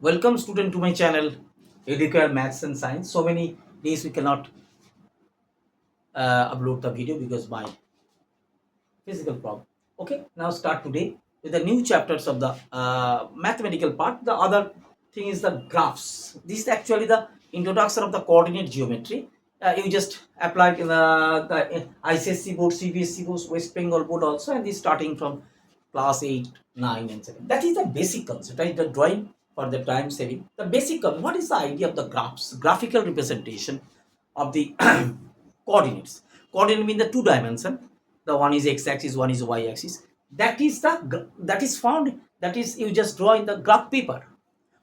Welcome student to my channel Educare Maths and Science. So many days we cannot upload the video because my physical problem. Okay, now start today with the new chapters of the mathematical part. The other thing is the graphs. This is actually the introduction of the coordinate geometry. You just applied in the ICSC board, CBSC board, West Bengal board also, and this starting from class 8, 9 and 7. That is the basic concept, right? The drawing for the time saving. The basic concept. What is the idea of the graphs? Graphical representation of the coordinates. Coordinate mean the two dimension. The one is x-axis, one is y-axis. That is found. That is you just draw in the graph paper.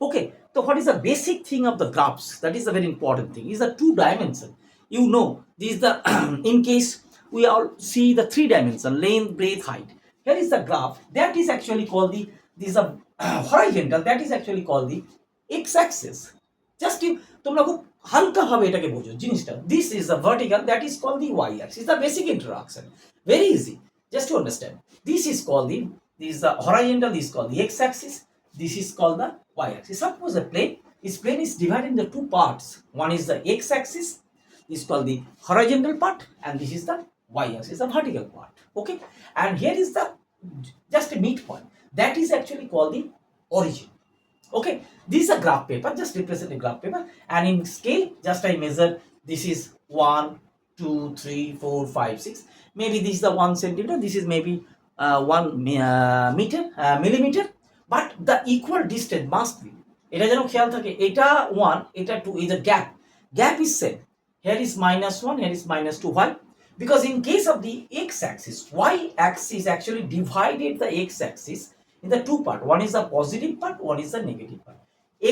Okay. So what is the basic thing of the graphs? That is the very important thing. Is the two dimension. You know, this is the in case we all see the three dimension length, breadth, height. Here is the graph. That is actually called the this is a horizontal. That is actually called the x-axis. Just you তোমরা খুব হালকাভাবে এটাকে বোঝো জিনিসটা this is the vertical that is call the Y axis the basic introduction very easy just to understand this is called the this is the horizontal this is called the x-axis this is called the y-axis suppose a plane this plane is divided into two parts one is the x-axis this is called the horizontal part and this is the y-axis the vertical part okay and here is the just a midpoint that is actually called the origin. Okay, this is a graph paper, just represent a graph paper, and in scale, just I measure this is 1, 2, 3, 4, 5, 6. Maybe this is the 1 centimeter, this is maybe 1 meter, millimeter, but the equal distance must be. এটা যেন খেয়াল থাকে এটা 1, এটা 2 is a gap. Gap is same. Here is -1, here is -2. Why? Because in case of the x-axis, y-axis actually divided the x-axis in the two part one is the positive part one is the negative part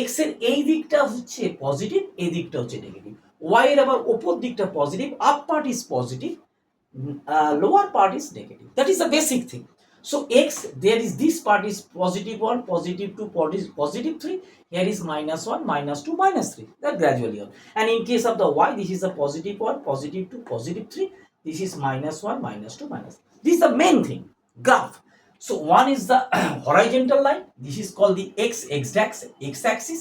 x এর এই দিকটা হচ্ছে positive এই দিকটা হচ্ছে negative y এর আবার উপর দিকটা positive up part is positive lower part is negative that is the basic thing so x there is this part is positive 1 positive 2 positive 3 here is -1 -2 -3 that gradually on and in case of the y this is a positive 1 positive 2 positive 3 this is -1 -2 this is the main thing graph. So one is the horizontal line. This is called the x-axis.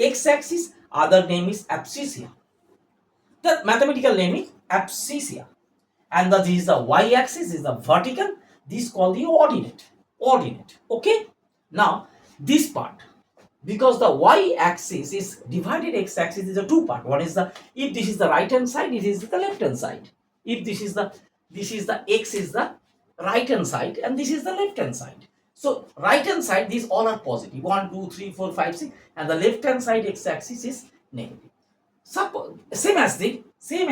X-axis. Other name is abscissa. The mathematical name is abscissa. And this is the y-axis. Is the vertical. This is called the ordinate. Ordinate. Okay. Now this part, because the y-axis is divided x-axis is a two part. One is the if this is the right hand side, it is the left hand side. If this is the x is the right hand side and this is the left hand side. So right hand side these all are positive 1 2 3 4 5 6 and the left hand side x-axis is negative. Suppose same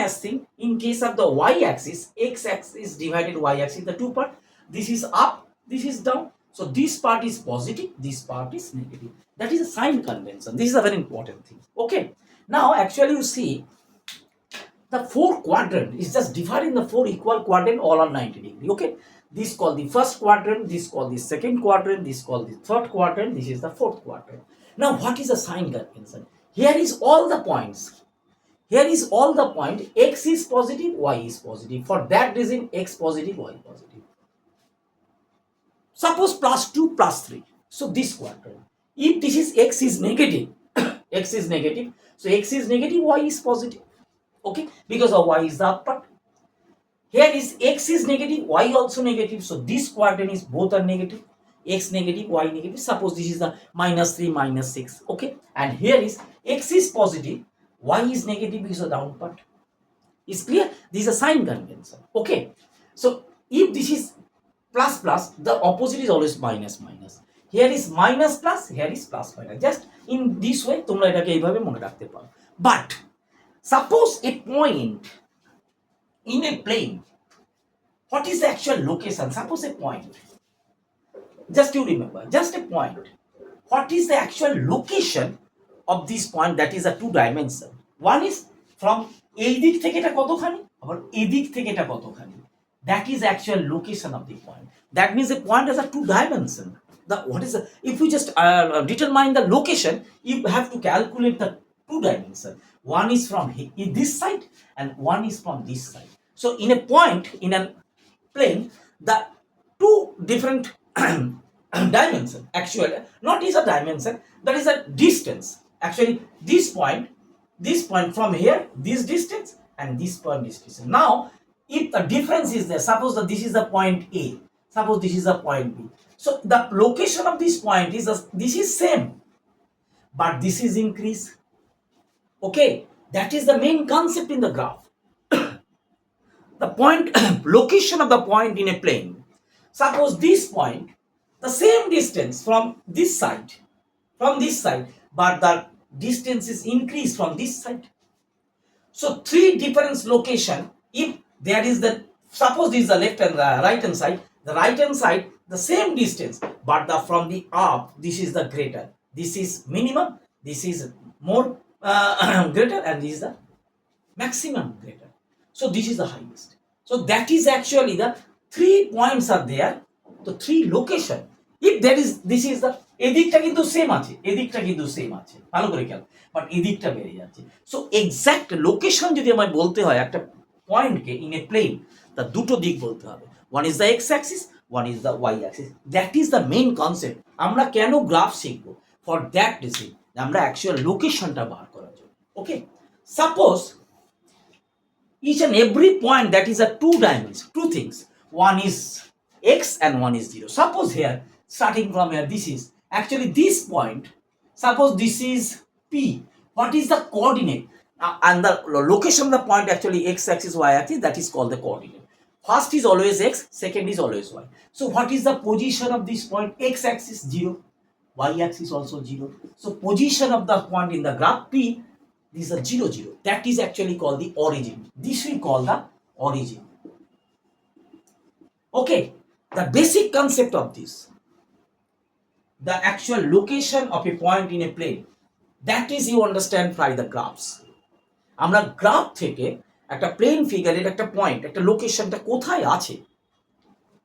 as thing in case of the y-axis x-axis divided y-axis the two part this is up this is down so this part is positive this part is negative that is a sign convention this is a very important thing. Okay, now actually you see the four quadrant is just dividing the four equal quadrant all on 90 degree. Okay, this called the first quadrant, this called the second quadrant, this called the third quadrant, this is the fourth quadrant. Now what is the sign convention? Here is all the points, here is all the point x is positive y is positive for that reason x positive y positive. Suppose +2 +3 so this quadrant if this is x is negative x is negative so x is negative y is positive. Okay, because of y is the up part. Here is x is negative, y also negative. So this quadrant is both are negative. X negative, y negative. Suppose this is the -3, -6. Okay, and here is x is positive, y is negative because of down part. Is clear? This is a sign convention. Okay, so if this is plus plus, the opposite is always minus minus. Here is minus plus, here is plus minus. Just in this way, তোমরা এটাকে এইভাবে মনে রাখতে পারো. But suppose a point in a plane, what is the actual location? Suppose a point, just you remember, just a point. What is the actual location of this point that is a two dimension? One is from এই দিক থেকে এটা কতখানি আবার এই দিক থেকে এটা কতখানি that is actual location of the point. That means the point has a two dimension. The what is the if we just determine the location you have to calculate the two dimension. One is from this side and one is from this side. So in a point in a plane the two different dimension. Actually, not is a dimension, that is a distance. Actually, this point from here, this distance, and this point, this distance. Now, if the difference is there, suppose that this is the point A, suppose this is the point B. So the location of this point is this is same, but this is increase. Okay, that is the main concept in the graph. The point location of the point in a plane. Suppose this point, the same distance from this side, but the distance is increased from this side. So three different location. If there is the, suppose this is the left and the right hand side, the right hand side the same distance, but the from the up, this is the greater, this is minimum, this is more greater, and this is the maximum greater. So this is the highest. So that is actually the 3 points are there, the 3 location. If there is, this is the এদিকটা কিন্তু same আছে, এদিকটা কিন্তু same আছে, ভালো করে খেয়াল, but এদিকটা বেড়ে যাচ্ছে। সো এক্স্যাক্ট লোকেশন যদি আমায় বলতে হয় একটা পয়েন্টকে ইন এ প্লেন, তার দুটো দিক বলতে হবে, one is the X axis, one is the Y axis. That is the main concept. আমরা কেন গ্রাফ শিখবো? ফর দ্যাট রিজন, আমরা অ্যাকচুয়াল লোকেশনটা বার করার জন্য। Okay, suppose each and every point that is a 2 dimensions, 2 things, one is x and one is 0. Suppose here, starting from here, this is actually this point, suppose this is P. What is the coordinate? And the location of the point, actually x axis, y axis, that is called the coordinate. First is always x, second is always y. So what is the position of this point? X axis 0, y axis also 0. So position of the point in the graph P, this is a 0, 0. That is actually called the origin. This we call the origin. Okay, the basic concept of this, the actual location of a point in a plane, that is you understand by the graphs. আমরা graph থেকে একটা plane ফিগারের একটা point, একটা লোকেশনটা কোথায় আছে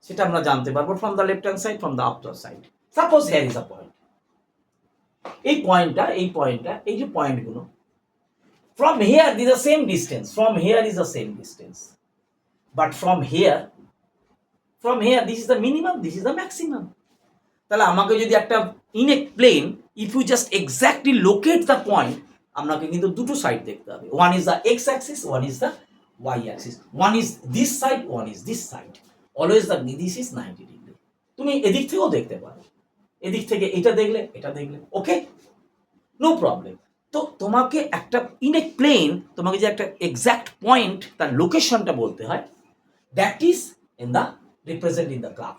সেটা আমরা জানতে পারবো from the left hand side, from the after side. Suppose here is a point, এই পয়েন্টটা, এই যে পয়েন্টগুলো, from here this is the same distance, from here is the same distance, but from here this is the minimum, this is the maximum. তাহলে আমাকে যদি একটা in a plane, if you just exactly locate the point, আপনাকে কিন্তু দুটো side দেখতে হবে, one is the X axis, one is the Y axis, one is this side, one is this side, always the this is 90 degree. তুমি এদিক থেকেও দেখতে পারো, এদিক থেকে এটা দেখলে, এটা দেখলে, ওকে, নো প্রবলেম। তো তোমাকে একটা ইন এ প্লেন, তোমাকে যে একটা এক্স্যাক্ট পয়েন্ট তার লোকেশনটা বলতে হয়, that is in the represent in the graph.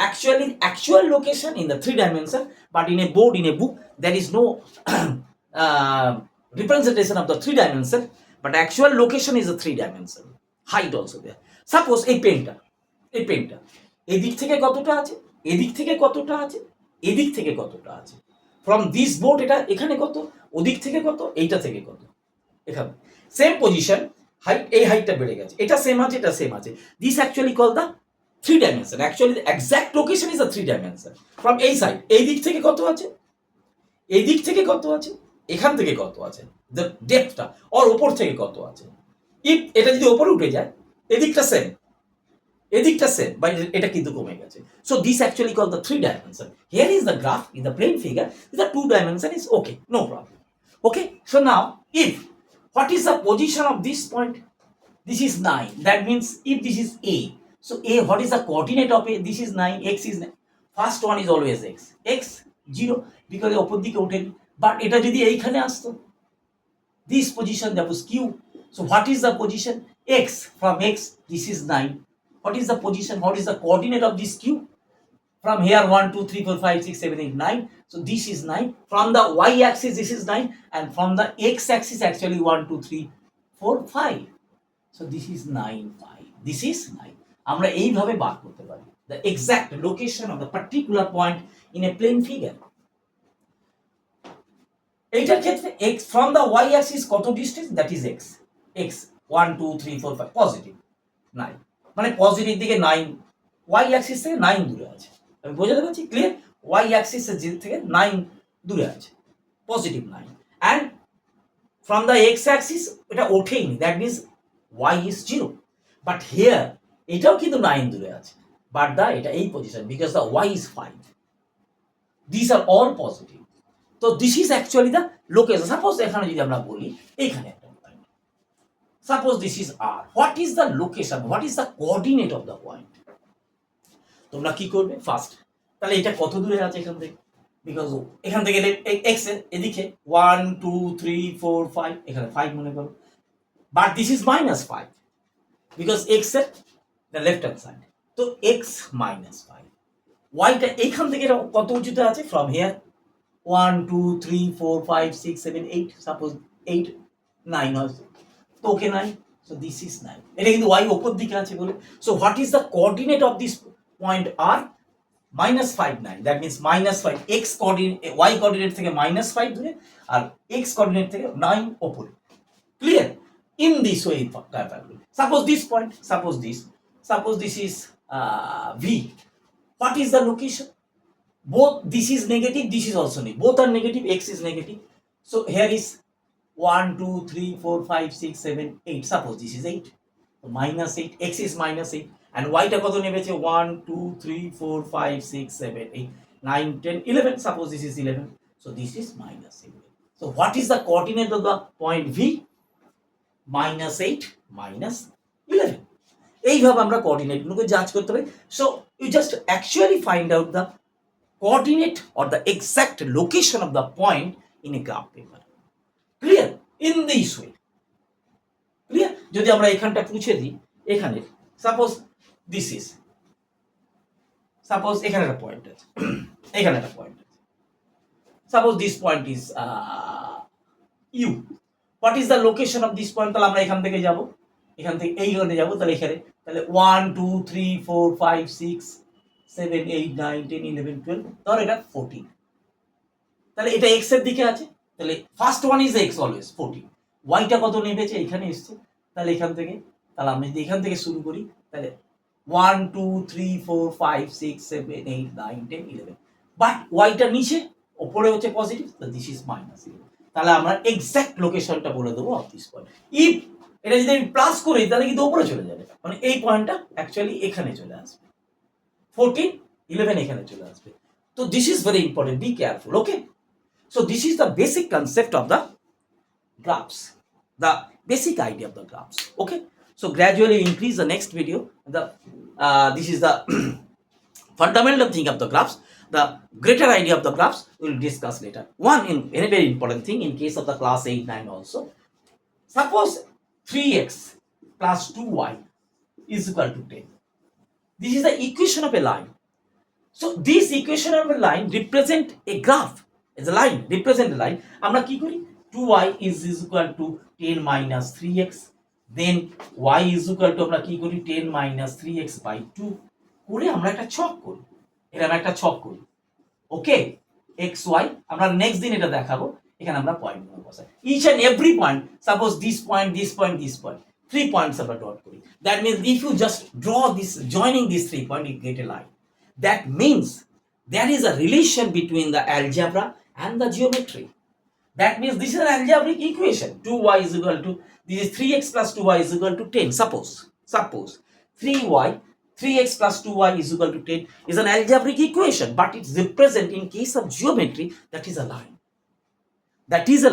Actually, actual location in the 3 dimension, but in a board, in a book, there is no representation of the 3 dimension, but actual location is a 3 dimension. Height also there. Suppose এই পেনটা, এদিক থেকে কতটা আছে, এদিক থেকে কতটা আছে, এদিক থেকে কতটা আছে, ফ্রম দিস বোর্ড এটা এখানে কত, ওদিক থেকে কত, এইটা থেকে কত, এখানে সেম পজিশন, হাইট, এই হাইটটা বেড়ে গেছে, এটা সেম আছে, এটা সেম আছে। This actually call the 3 dimension. Actually, the exact location is a 3 dimension. From এই সাইড, এই দিক থেকে কত আছে, এই দিক থেকে কত আছে, এখান থেকে কত আছে, the depthটা, আর উপর থেকে কত আছে। ইফ এটা যদি উপরে উঠে যায়, এদিকটা সেম, এদিকটা সেম, বাট এটা কিন্তু কমে গেছে। So this actually called the 3 dimension. Here is the graph in the plane figure. The 2 dimension is okay, no problem. Okay, so now if what is the position of this point? This is 9. That means if this is A, so A, what is the coordinate of A? This is 9, x is 9. First one is always x. X 0 because opor dike otheni. But এটা যদি এইখানে আসতো, this position that was Q. So what is the position? X, from x, this is 9. What is the position? What is the coordinate of this Q? From here 1, 2, 3, 4, 5, 6, 7, 8, 9. So this is 9. From the y axis this is 9, and from the x axis actually 1, 2, 3, 4, 5. So this is 9, 5. This is 9. আমরা এইভাবে বার করতে পারি the exact location of the particular point in a plane figure. এইটার ক্ষেত্রে x from the y axis কত distance, that is x, x 1, 2, 3, 4, 5, positive 9, মানে positive দিকে 9, y axis থেকে 9 দূরে আছে। আমি বোঝাতে পারছি, ক্লিয়ার? y axis থেকে 9 দূরে আছে, positive 9, and from the x axis এটা ওঠেইনি, that means y is 0, but here এটাও কিন্তু 9 দূরে আছে, বাট দা এটা এই position, because the y is 5, this are all positive. তো this is actually the location. Suppose এখানে যদি আমরা বলি এইখানে একটা point, suppose this is R, what is the location, what is the coordinate of the point? তোমরা কি করবে ফার্স্ট, তাহলে এটা কত দূরে আছে এখান থেকে, বিকজ এখান থেকে এক্স এর এদিকে 1 2 3 4 5, এখানে 5 মনে করো, but this is -5 because x এর দ্য লেফট হ্যান্ড সাইড, তো এক্স -5, ওয়াইটা এইখান থেকে এটা কত উঁচুতে আছে, ফ্রম হিয়ার 1 2 3 4 5 6 7 8, সাপোজ 8 9 হয়েছে, তো ওকে 9, সো দিস ইজ 9, এটা কিন্তু ওয়াই ওপর দিকে আছে বলে, so what is the coordinate of this point আর, -5 9, that means -5, x coordinate y coordinate থেকে -5 দূরে আর এক্স কোঅর্ডিনেট থেকে 9 ওপরে, clear? In this way suppose this point, suppose this is v, what is the location? Both this is negative, this is also negative, both are negative, x is negative, so here is 1 2 3 4 5 6 7 8, suppose this is 8, so -8, x is -8, and y টা কত নেমেছে 1 2 3 4 5 6 7 8 9 10 11, suppose this is 11, so this is -11, so what is the coordinate of the point v? -8 -11, এইভাবে আমরা কোঅর্ডিনেটগুলোকে জাজ করতে পারি। So you just actually find out the coordinate or the exact location of the point in a graph paper, clear? In this way, clear? যদি আমরা এখানটা পুছে দিই, এখানে সাপোজ দিস ইজ, সাপোজ এখানে একটা পয়েন্ট আছে, এখানে একটা পয়েন্ট আছে, suppose this point is U, what is the location of this point? তাহলে আমরা এখান থেকে যাব, এখান থেকে এইখানে যাবো, তাহলে এখানে তাহলে 1 2 3 4 5 6 7 8 9 10 11 12, ধর এটা 14, তাহলে এটা এক্স এর দিকে আছে, তাহলে first one is x always 14, ওয়াইটা কত নেমেছে এখানে এসছে, তাহলে এখান থেকে, তাহলে আমি যদি এখান থেকে শুরু করি, তাহলে 1 2 3 4 5 6 7 8 9 10 11, বাট ওয়াইটা নিচে, ওপরে হচ্ছে পজিটিভ, তো দিস ইজ -11, তাহলে আমরা এক্সাক্ট লোকেশনটা বলে দেবো অফ দিস পয়েন্ট। ইফ এটা যদি আমি প্লাস করি তাহলে কিন্তু উপরে চলে যাবে, মানে এই পয়েন্টটা অ্যাকচুয়ালি এখানে চলে আসবে, 14 11 এখানে চলে আসবে, তো this is very important, be careful, okay? So this is the basic concept of the graphs, the basic idea of the graphs, okay? So gradually increase the next video, the this is the fundamental thing of the graphs, the greater idea of the graphs we will discuss later. One in very very important thing in case of the class 8 9 also, suppose 3x plus 2y is equal to 10, this is the equation of a line, so this equation of a line represent a graph, as a line represent a line, আমরা কি করি, 2y is equal to 10 minus 3x, then y is equal to আমরা কি করি 10 minus 3x by 2 করে আমরা একটা ছক করি, এটা আমরা একটা ছক করি, ওকে? x y আমরা নেক্সট দিন এটা দেখাবো, এখানে আমরা পয়েন্টগুলো বসাই, each and every point, suppose this point this point this point, 3 points আমরা ডট করি, that means if you just draw this joining this 3 point you get a line, that means there is a relation between the algebra and the geometry. That means this is an algebraic equation, 2y is equal to, this is 3x plus 2y is equal to 10, suppose 3x plus 2y is equal to 10 is an algebraic equation, but it's represent in case of geometry, that is a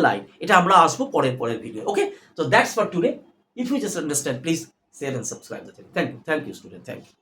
line, এটা আমরা আসবো পরের video, okay? So that's for today. If you just understand, please share and subscribe the channel. Thank you student, thank you.